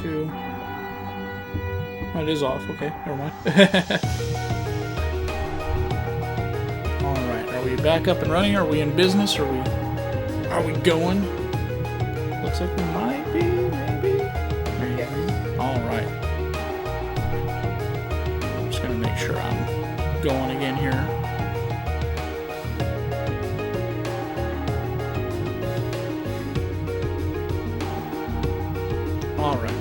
2. Oh, it is off. Okay, never mind. Alright, are we back up and running? Are we in business? Are we going? Looks like we might be, maybe? Alright. I'm just gonna make sure I'm going again here. Alright.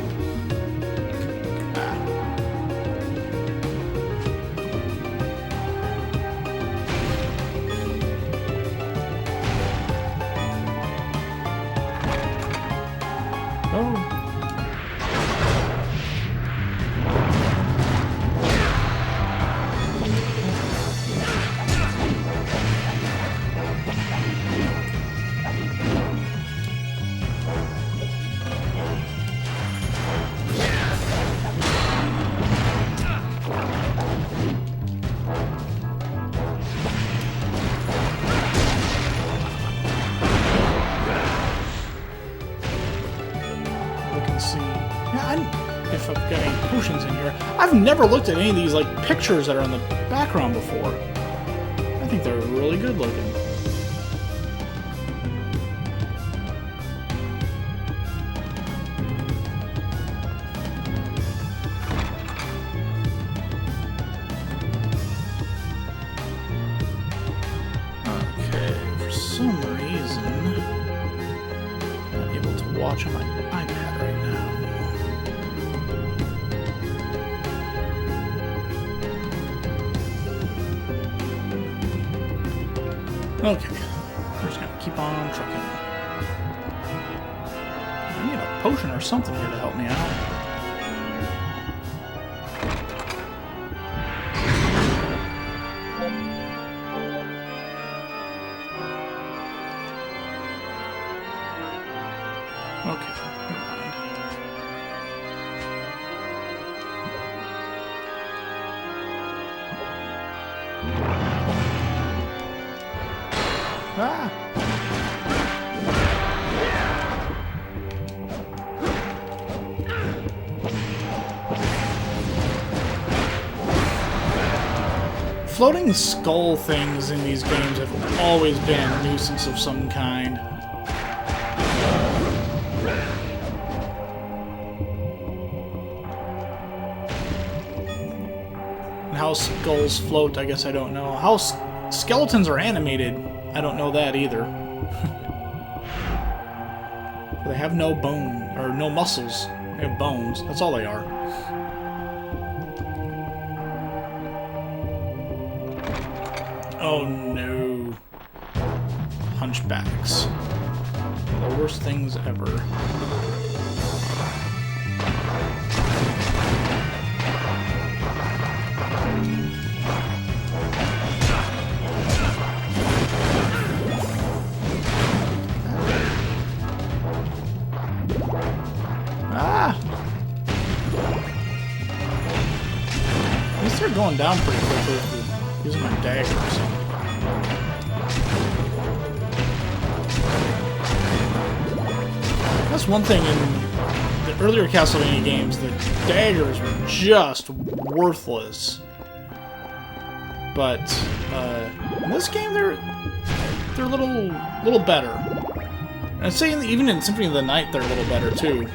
If I've got any potions in here. I've never looked at any of these like pictures that are in the background before. I think they're really good looking. Okay, for some reason I'm not able to watch on my iPad right now. Okay, we're just gonna keep on trucking. I need a potion or something here to help me out. Okay, never mind. Ah! Floating skull things in these games have always been a nuisance of some kind. And how skulls float, I guess I don't know. How skeletons are animated, I don't know that either. They have no bone, or no muscles. They have bones. That's all they are. Oh no. Hunchbacks. The worst things ever. At least they're going down pretty quickly if you're using my dagger or something. That's one thing in the earlier Castlevania games, the daggers were just worthless. But in this game, they're a little better. And I'd say even in Symphony of the Night, they're a little better too.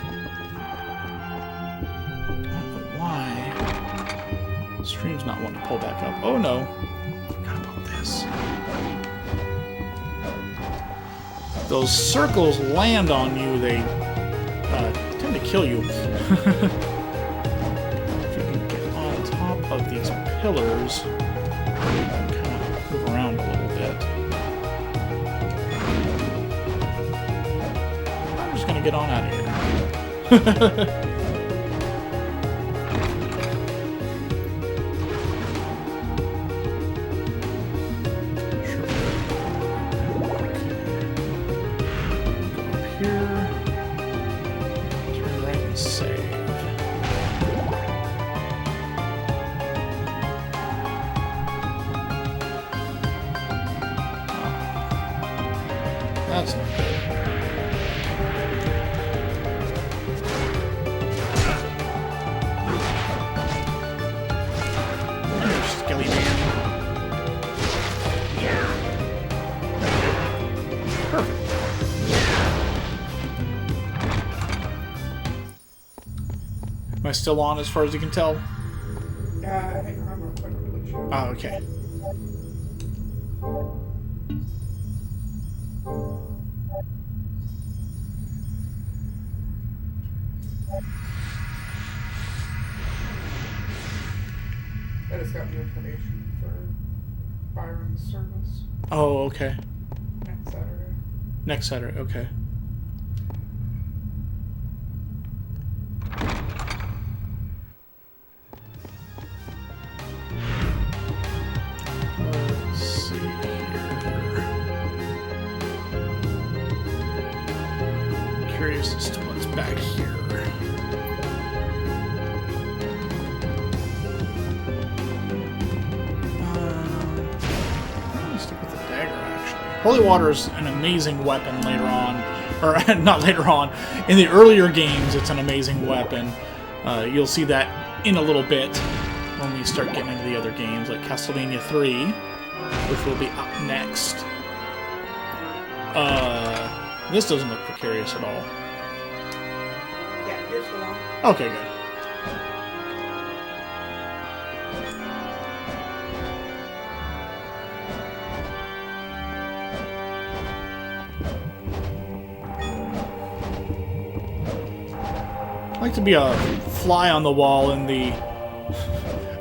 Stream's not wanting to pull back up. Oh no. Forgot about this. Those circles land on you, they tend to kill you. If you can get on top of these pillars, you can kind of move around a little bit. I'm just gonna get on out of here. That's not good. Perfect. Am I still on as far as you can tell? Yeah, I think I'm not quite really sure. Oh, okay. I just got the information for Byron's service Oh, okay. next Saturday. Next Saturday, okay. Let's see here. Curious as to what's back here. I'm gonna stick with the dagger, actually. Holy water is an amazing weapon later on. Or, not later on. In the earlier games, it's an amazing weapon. You'll see that in a little bit when we start getting into the other games, like Castlevania 3, which will be up next. This doesn't look precarious at all. Yeah, you're still on. Okay, good. I like to be a fly on the wall in the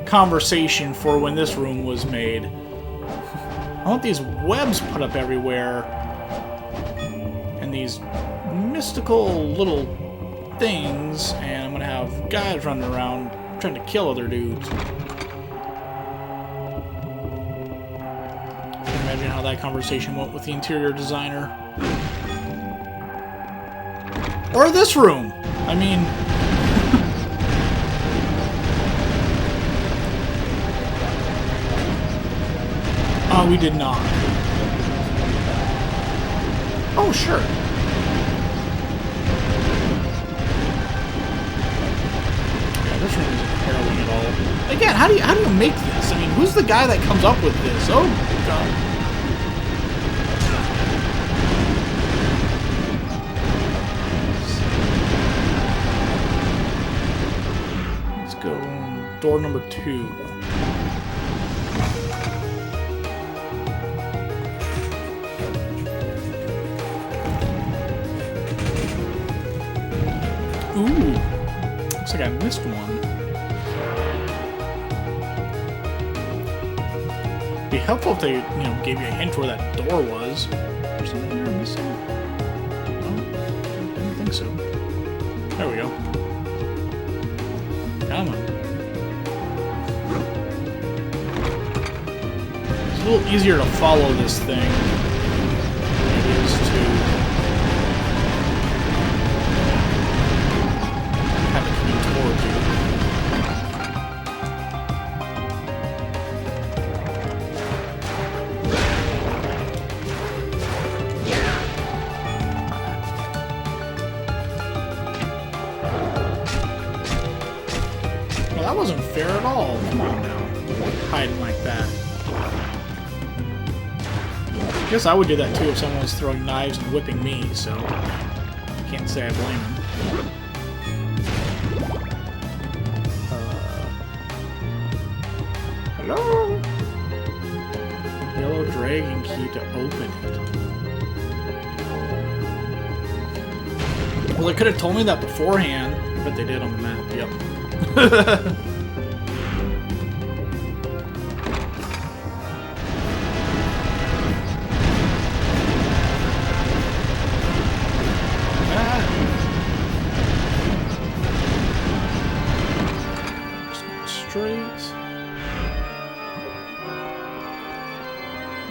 conversation for when this room was made. I want these webs put up everywhere. And these mystical little things. And I'm going to have guys running around trying to kill other dudes. Can you imagine how that conversation went with the interior designer? Or this room! I mean... Oh, we did not. Oh, sure. Yeah, this room isn't harrowing at all. Again, how do you make this? I mean, who's the guy that comes up with this? Oh, God. Let's go door number 2. Ooh, looks like I missed one. It'd be helpful if they, gave you a hint where that door was. There's something here I'm missing? No, didn't think so. There we go. Come on. It's a little easier to follow this thing than it is to have it coming towards you. Well, that wasn't fair at all. Come on now. Hiding like that. I guess I would do that too if someone was throwing knives and whipping me, so I can't say I blame them. Hello? Yellow dragon key to open it. Well, they could have told me that beforehand, but they did on the map, yep.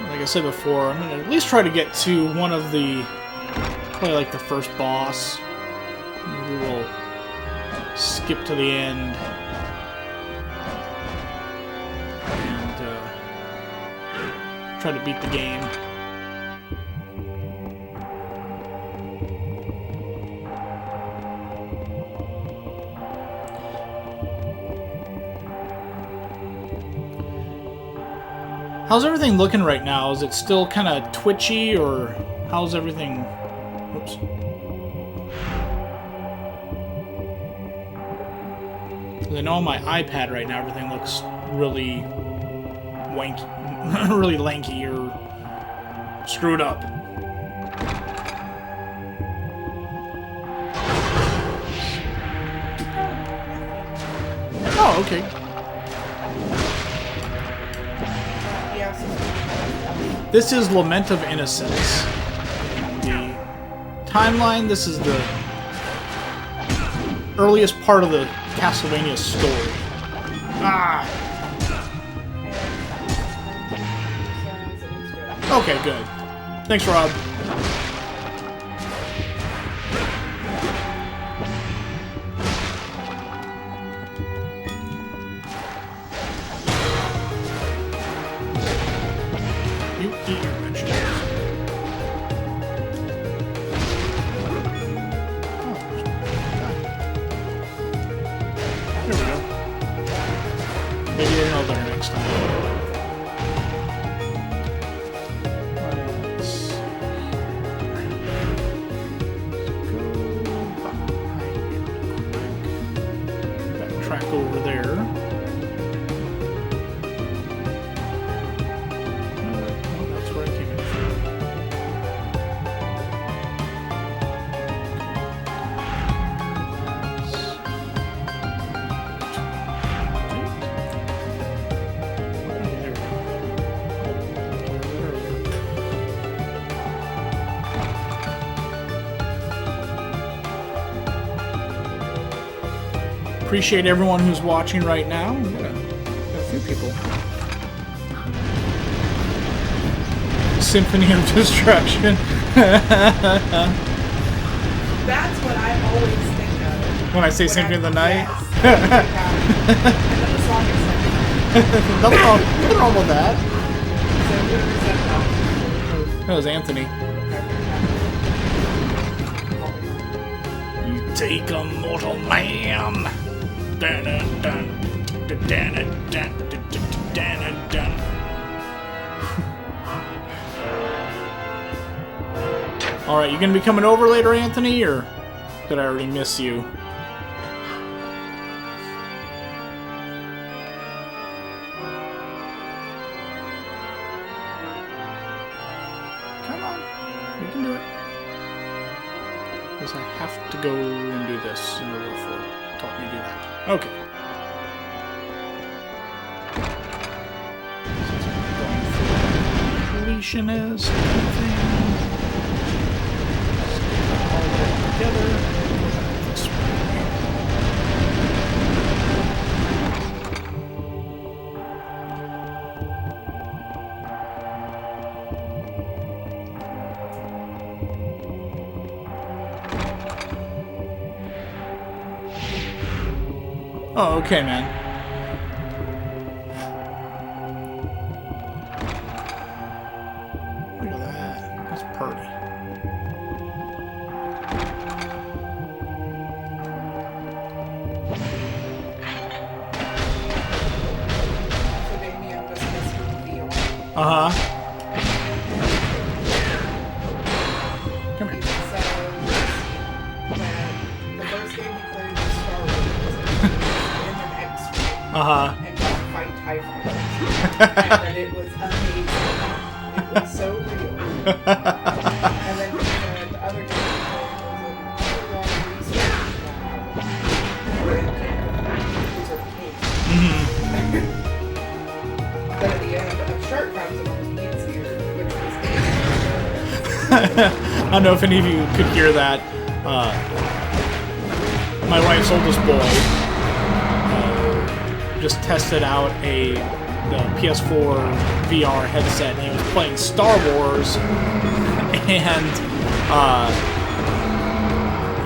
Like I said before, I'm gonna at least try to get to one of the, probably like the first boss. Maybe we'll skip to the end and try to beat the game. How's everything looking right now? Is it still kind of twitchy, or how's everything? Whoops. I know on my iPad right now everything looks really wanky, really lanky or screwed up. Oh, okay. This is Lament of Innocence. The timeline, this is the earliest part of the Castlevania story. Ah! Okay, good. Thanks, Rob. You eat your vegetables. There we go. Maybe they'll know better next time. Backtrack over there. Oh, that's where I came in from. Appreciate everyone who's watching right now. We got a few people. Symphony of Destruction. That's what I always think of. When I say Symphony of the Night? Yes. And then the song is like, Nothing wrong with that. so whoever said that. That was Anthony. You take a mortal man. Dun, dun, dun, dun, dun, dun, dun, dun. Alright, you gonna be coming over later, Anthony, or did I already miss you? Come on, you can do it. Because I have to go and do this in order for it. Taught me to do that. Okay. Completion is everything. All together. This way. Oh, okay, man. Look at that. That's pretty. Castlevania was just revealed. Uh-huh. Come here. He says that the first game he played was Star Wars. In an X-ray. Uh-huh. And got to fight TIE fighters. And it was amazing. It was so real. And then he said the other game he played was an underwater research lab. Where these are caves. Mm-hmm. But at the end, a shark comes and eats you, which was I don't know if any of you could hear that. My wife's oldest boy just tested out the PS4 VR headset, and he was playing Star Wars, and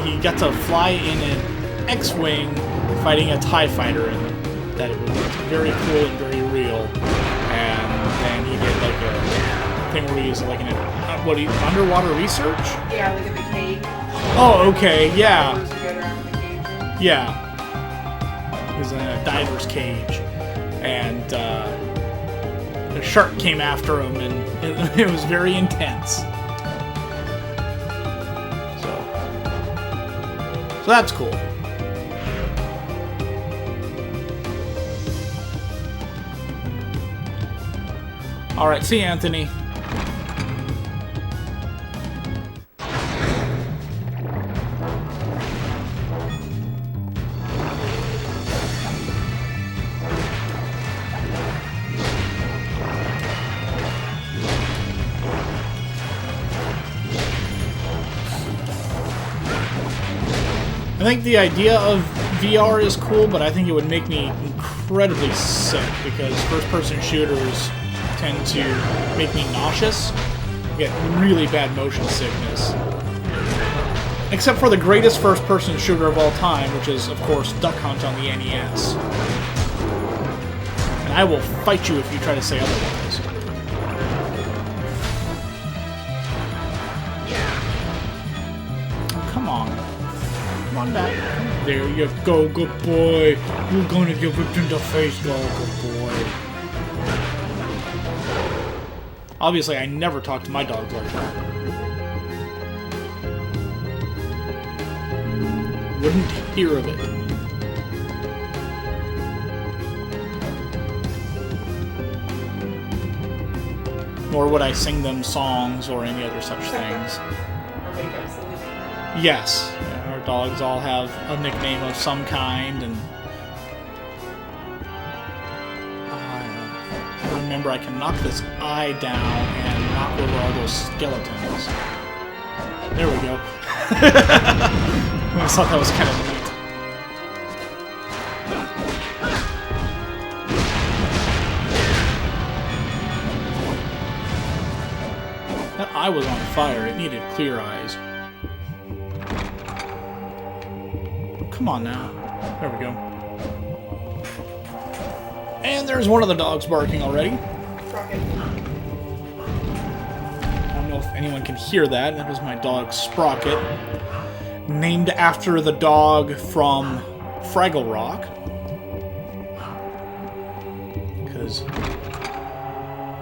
he got to fly in an X-Wing fighting a TIE fighter, and that it was very cool and very real. And then he did like a thing where he was like in underwater research? Yeah, like in the cage. Oh, okay, yeah. Divers who go around in the cage. Yeah. He was in a diver's cage, and the shark came after him, and it was very intense. So that's cool. Alright, see you, Anthony. I think the idea of VR is cool, but I think it would make me incredibly sick because first-person shooters tend to make me nauseous. I get really bad motion sickness. Except for the greatest first-person shooter of all time, which is, of course, Duck Hunt on the NES. And I will fight you if you try to say otherwise. Oh, come on. Come on back. There you go, good boy. You're gonna get whipped in the face, go, good boy. Obviously, I never talk to my dogs like that. Wouldn't hear of it. Nor would I sing them songs or any other such things. Yes, our dogs all have a nickname of some kind, and remember I can knock this eye down and knock over all those skeletons. There we go. I thought that was kind of neat. That eye was on fire. It needed clear eyes. Come on now. There we go. And there's one of the dogs barking already. I don't know if anyone can hear that. That is my dog Sprocket. Named after the dog from Fraggle Rock. Because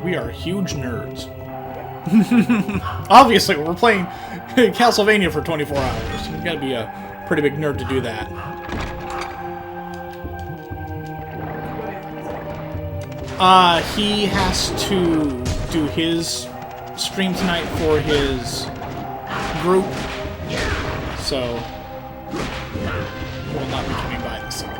we are huge nerds. Obviously, we're playing Castlevania for 24 hours. You've got to be a pretty big nerd to do that. He has to do his stream tonight for his group, so he will not be coming by this evening.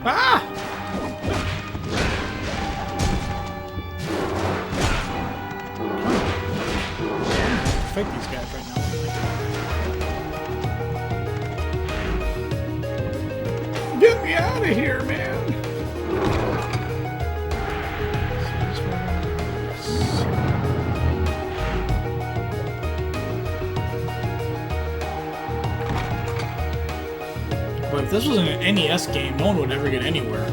Ah! Fight these guys right now. Get me out of here, man! But if this was an NES game, no one would ever get anywhere.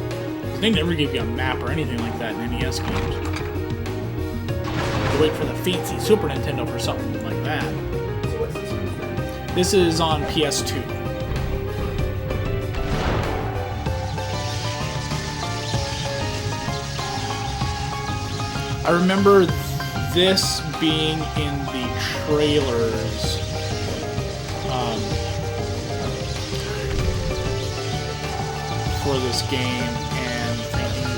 They never give you a map or anything like that in NES games. You wait for the fancy Super Nintendo for something like that. So what's this one? This is on PS2. I remember this being in the trailers. For this game, and thinking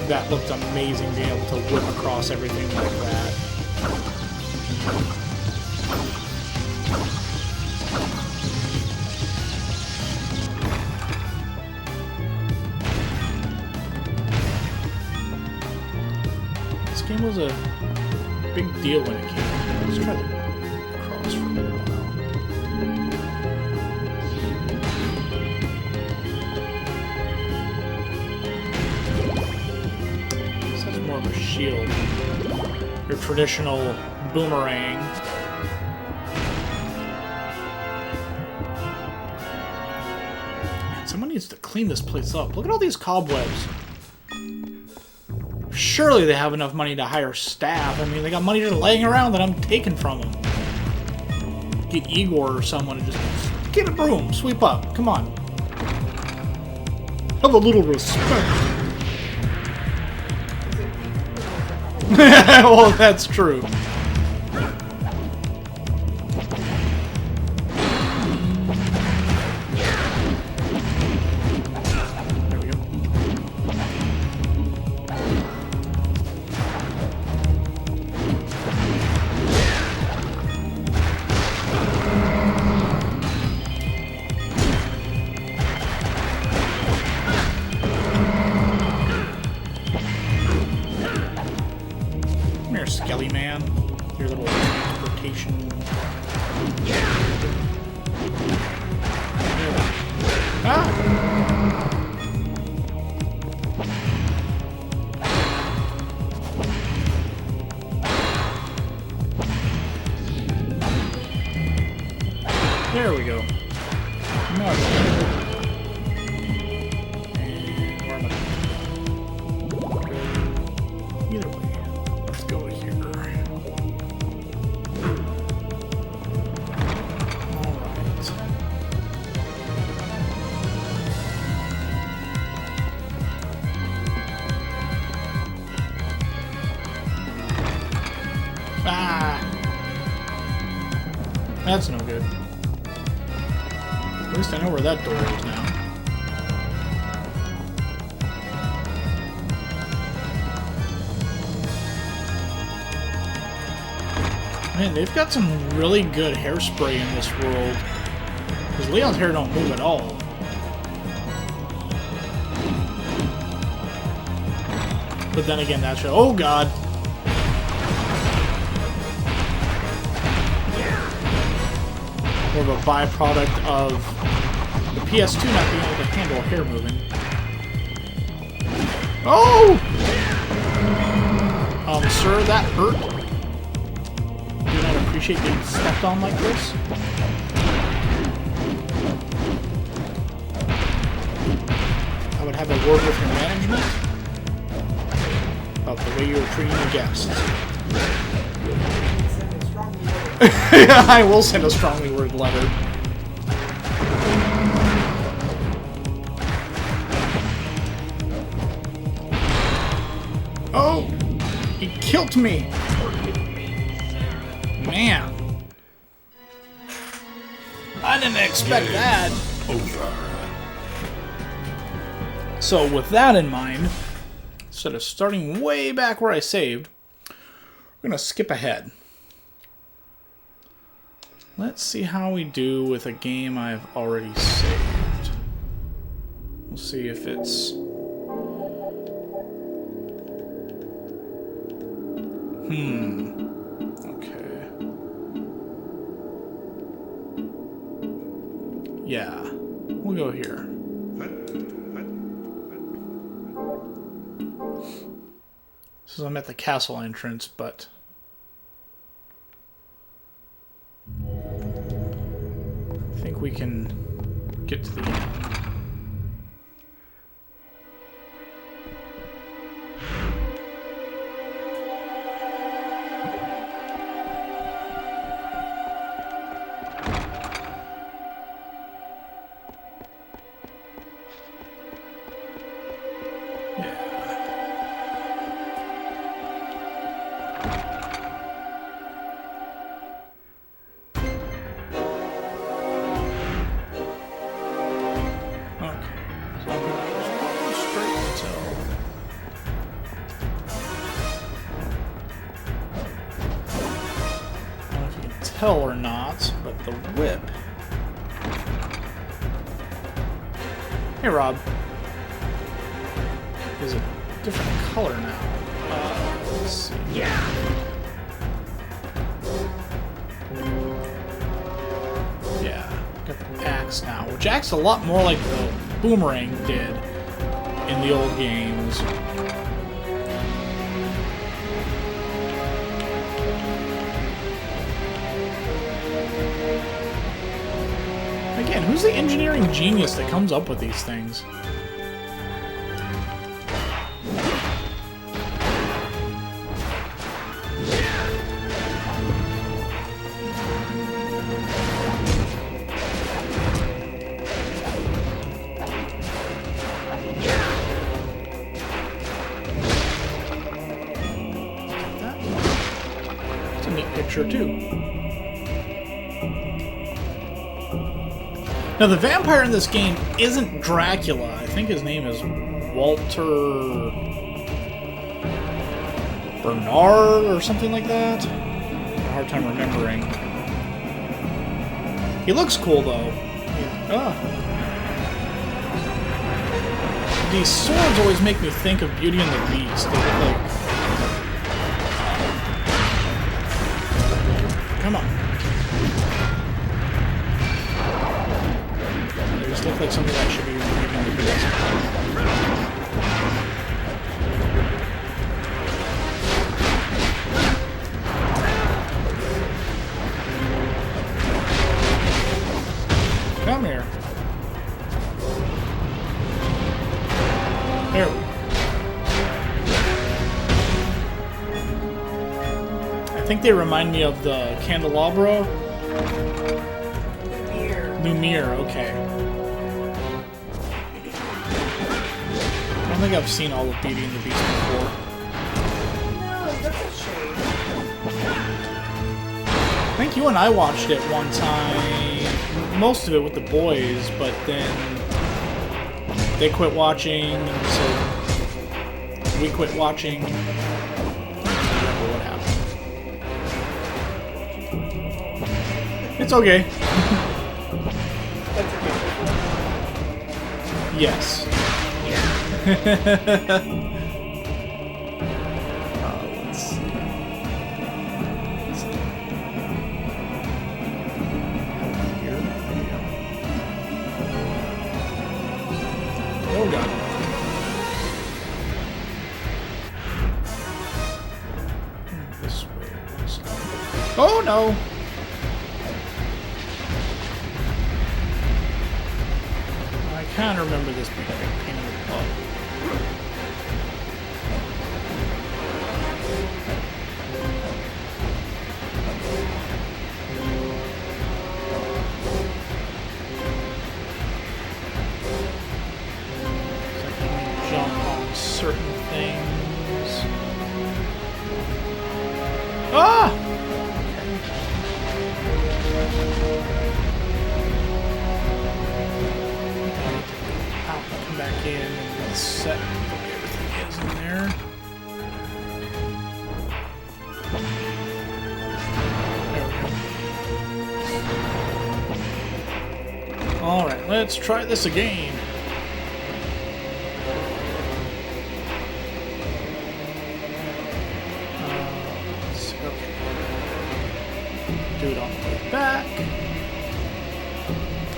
that looked amazing, being able to whip across everything like that. This game was a big deal when it came out. Let's try to cross for a little while. Of a shield. Your traditional boomerang. Man, someone needs to clean this place up. Look at all these cobwebs. Surely they have enough money to hire staff. I mean, they got money just laying around that I'm taking from them. Get Igor or someone to just get a broom, sweep up. Come on. Have a little respect. Well, that's true. There we go. Come here, Skelly Man. Your little transportation. Ah! There we go. No. And where am I? Either way. Let's go here. Alright. Ah! That's no good. At least I know where that door is now. Man, they've got some really good hairspray in this world. Because Leon's hair don't move at all. But then again, that's... Oh, God! More of a byproduct of the PS2 not being able to handle hair moving. Oh! Sir, that hurt. Do not appreciate being stepped on like this. I would have a word with your management about the way you are treating the guests. I will send a strongly worded letter. Oh! He killed me! Man. I didn't expect that. Over. So with that in mind, instead of starting way back where I saved, we're going to skip ahead. Let's see how we do with a game I've already saved. We'll see if it's... Okay. Yeah. We'll go here. So I'm at the castle entrance, but... I think we can get to the end. Or not, but the whip. Hey, Rob. Is a different color now. Let's see. Yeah. Got the axe now, which acts a lot more like the boomerang did in the old games. Again, who's the engineering genius that comes up with these things? sure too. Now, the vampire in this game isn't Dracula. I think his name is Walter Bernard or something like that. I have a hard time remembering. He looks cool, though. These swords always make me think of Beauty and the Beast. They look like... Come on. They just look like something that should be in Beauty and the Beast. Come here. There we go. I think they remind me of the candelabra. Lumiere, okay. I don't think I've seen all of Beauty and the Beast before. No, that's a shame. I think you and I watched it one time, most of it with the boys, but then they quit watching, and so we quit watching. I don't remember what happened. It's okay. That's okay. Yes. Let's see. Here. Oh god. This way. Oh no! I kind of remember this being a pain in the butt. So I can jump on certain things. Ah! Come back in and set the way everything is in there. There we go. Alright, let's try this again. Okay. Do it on the way back.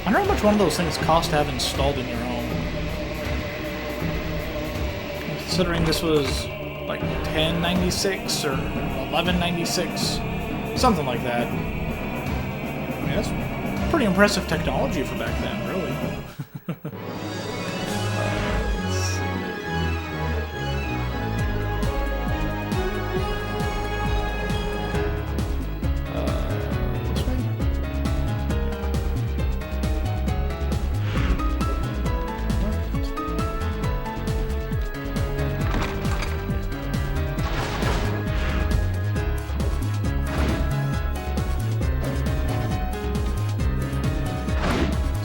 I wonder how much one of those things costs to have installed in your home. Considering this was like 1096 or 1196, something like that. I mean, that's pretty impressive technology for back then, really. Let's see.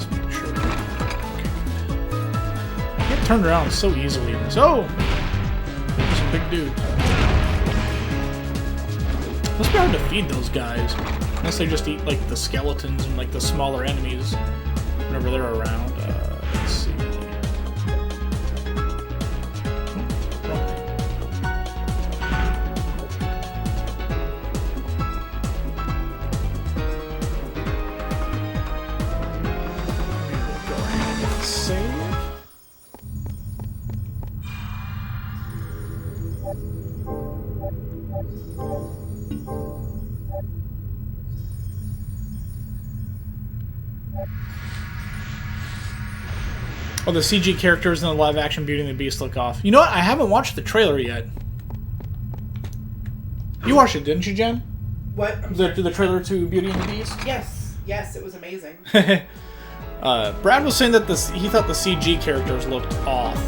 This way? Turned around so easily. So, some big dude. Must be hard to feed those guys, unless they just eat like the skeletons and like the smaller enemies whenever they're around. Let's see. Go ahead and save. Oh, the CG characters in the live-action Beauty and the Beast look off. You know what? I haven't watched the trailer yet. You watched it, didn't you, Jen? What? The trailer to Beauty and the Beast? Yes. Yes, it was amazing. Brad was saying that he thought the CG characters looked off.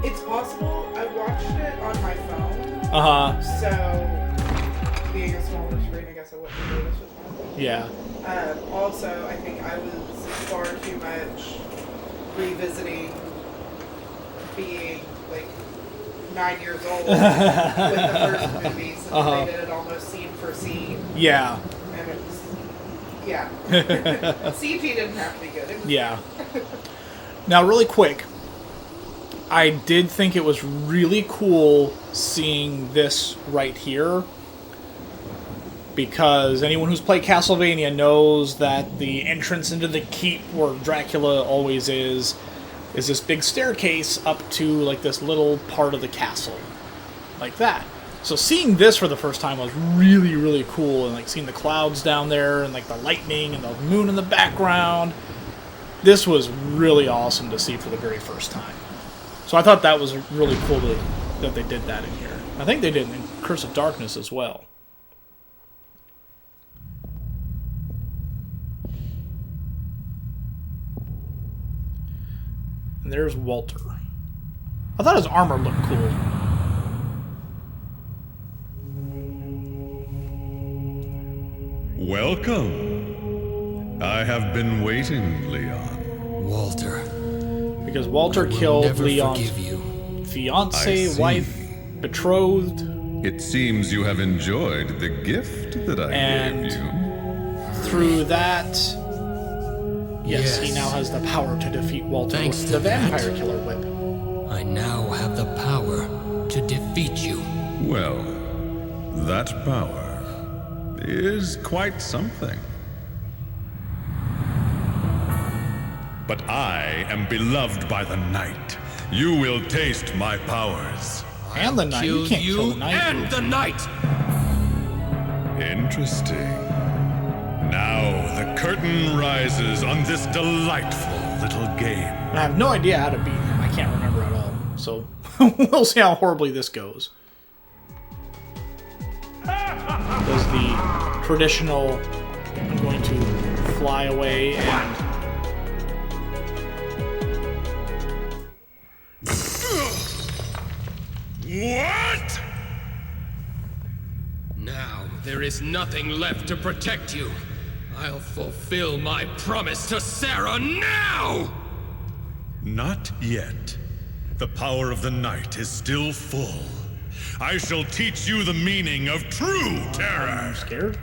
It's possible. I watched it on my So, being a smaller screen, I guess I wouldn't notice as much. Yeah. Also, I think I was far too much revisiting being like 9 years old with the first movie, since they did it almost scene for scene. Yeah. And it was, yeah. CG didn't have to be good. It was Yeah. Now, really quick, I did think it was really cool seeing this right here, because anyone who's played Castlevania knows that the entrance into the keep where Dracula always is this big staircase up to like this little part of the castle, like that. So seeing this for the first time was really, really cool, and like seeing the clouds down there and like the lightning and the moon in the background. This was really awesome to see for the very first time. So I thought that was really cool that they did that in here. I think they did in Curse of Darkness as well. And there's Walter. I thought his armor looked cool. Welcome. I have been waiting, Leon. Walter. Because Walter I will killed never Leon's forgive you. fiance, I see. wife, betrothed, It seems you have enjoyed the gift that I And- gave you. through that, yes, he Yes. now has the power to defeat Walter Thanks with to the that. vampire killer whip. I now have the power to defeat you. Well, that power is quite something. But I am beloved by the night. You will taste my powers. And the knight. You can't kill the knight. and the knight. Interesting. Now the curtain rises on this delightful little game. And I have no idea how to beat him. I can't remember at all. So we'll see how horribly this goes. Does the traditional I'm going to fly away and What? Now there is nothing left to protect you. I'll fulfill my promise to Sarah now! Not yet. The power of the night is still full. I shall teach you the meaning of true terror. I'm scared.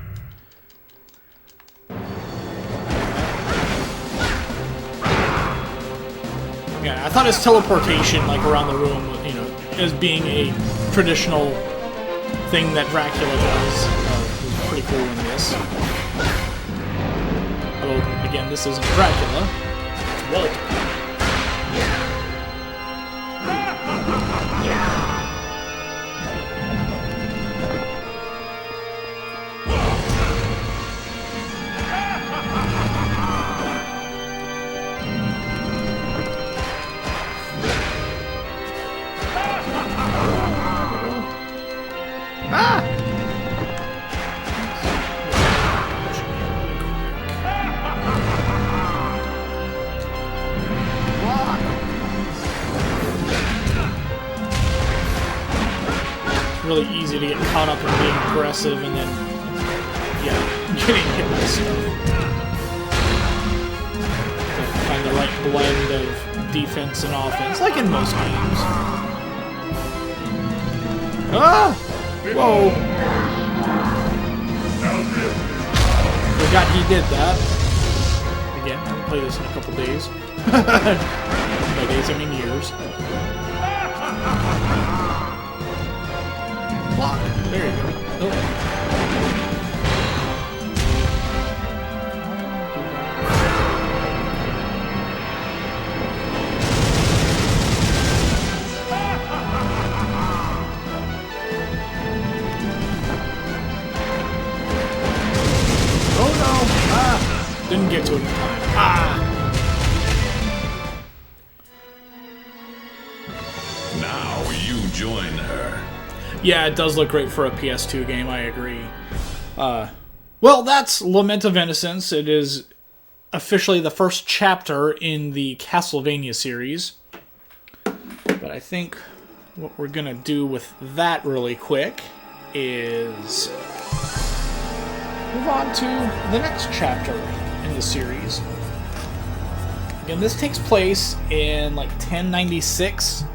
Yeah, I thought his teleportation, like around the room, you know, as being a traditional thing that Dracula does, was pretty cool in this. Although, again, this isn't Dracula; it's Walter. Really easy to get caught up in being aggressive and then, yeah, getting hit by stuff. To find the right blend of defense and offense, like in most games. Ah! Whoa! Forgot he did that. Again, I haven't played this in a couple days. By days, I mean years. Block. There you go. Oh. Oh no! Ah! Didn't get to it in time. Ah! Now you join her. Yeah, it does look great for a PS2 game, I agree. Well, that's Lament of Innocence. It is officially the first chapter in the Castlevania series. But I think what we're gonna do with that really quick is move on to the next chapter in the series. Again, this takes place in like 1096,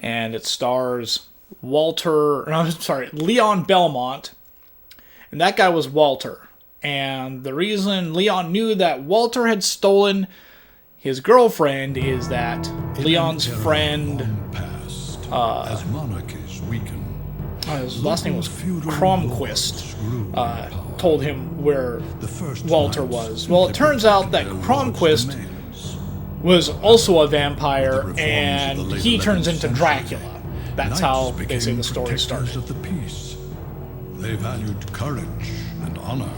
and it stars Leon Belmont, and that guy was Walter. And the reason Leon knew that Walter had stolen his girlfriend is that Leon's friend, as monarchies weaken, his last name was Cromquist, told him where Walter was. Well, it turns out that Cromquist was also a vampire, and he turns into Dracula. That's how they say the story started. Of the peace. They valued courage and honor,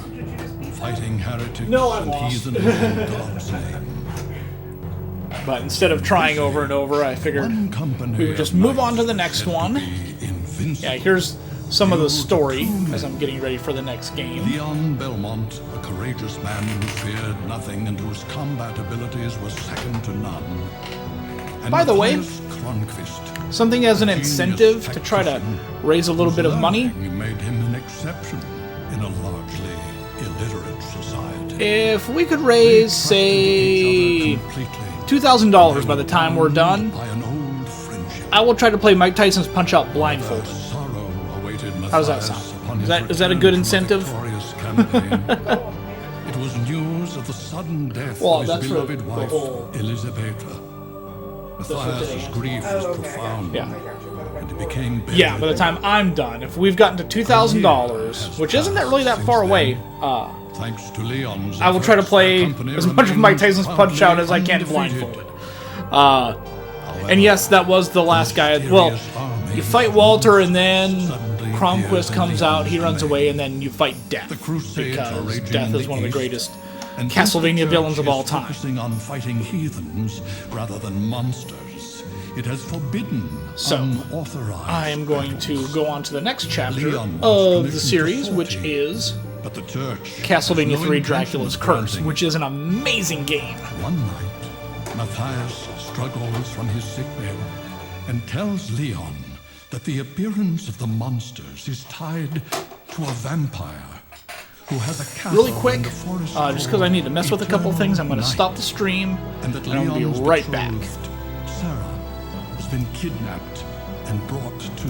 fighting heretics No, I'm and lost. heathen in God's name. But instead of trying over and over, I figured we would just move on to the next one. Yeah, here's some of the story as I'm getting ready for the next game. Leon Belmont, a courageous man who feared nothing and whose combat abilities were second to none. And By the way, Matthias Cronquist, something as an incentive to try to raise a little bit of money. made him an exception in a largely illiterate society. If we could raise, say, $2,000 by the time we're done, By an old friendship. I will try to play Mike Tyson's Punch-Out blindfolded. Sorrow awaited How does that Matthias sound? upon his Is that a good return from incentive? victorious campaign. It was news of the sudden death Well, of his that's for beloved the wife, whole- Elisabetta. Matthias's grief was profound, Yeah. and it became Yeah, by the time I'm done, if we've gotten to $2,000, which isn't that really that far away, thanks to Leon's I will try to efforts, play the company as much of Mike remained Tyson's Punch-Out as I can undefeated. blindfolded. And yes, that was the last guy. Well, you fight Walter, and then Cromquist comes out, he runs away, and then you fight Death. The Crusades are Because raging Death in is the one of the East, greatest and Castlevania since the villains of Church all is time. focusing on fighting heathens rather than monsters, it has forbidden So, unauthorized I am going to go on to the next chapter Leon was of commissioned the to series, which 40, is but the Church Castlevania has no 3 intention Dracula's of Curse, granting which is an amazing game. One night, Matthias struggles from his sickbed and tells Leon that the appearance of the monsters is tied to a vampire who has a castle Really quick, in the forest just because I need to mess with a couple things, I'm going to night, stop the stream, and that and I'm going to Leon's be right back. betrothed, Sarah, has been kidnapped and brought to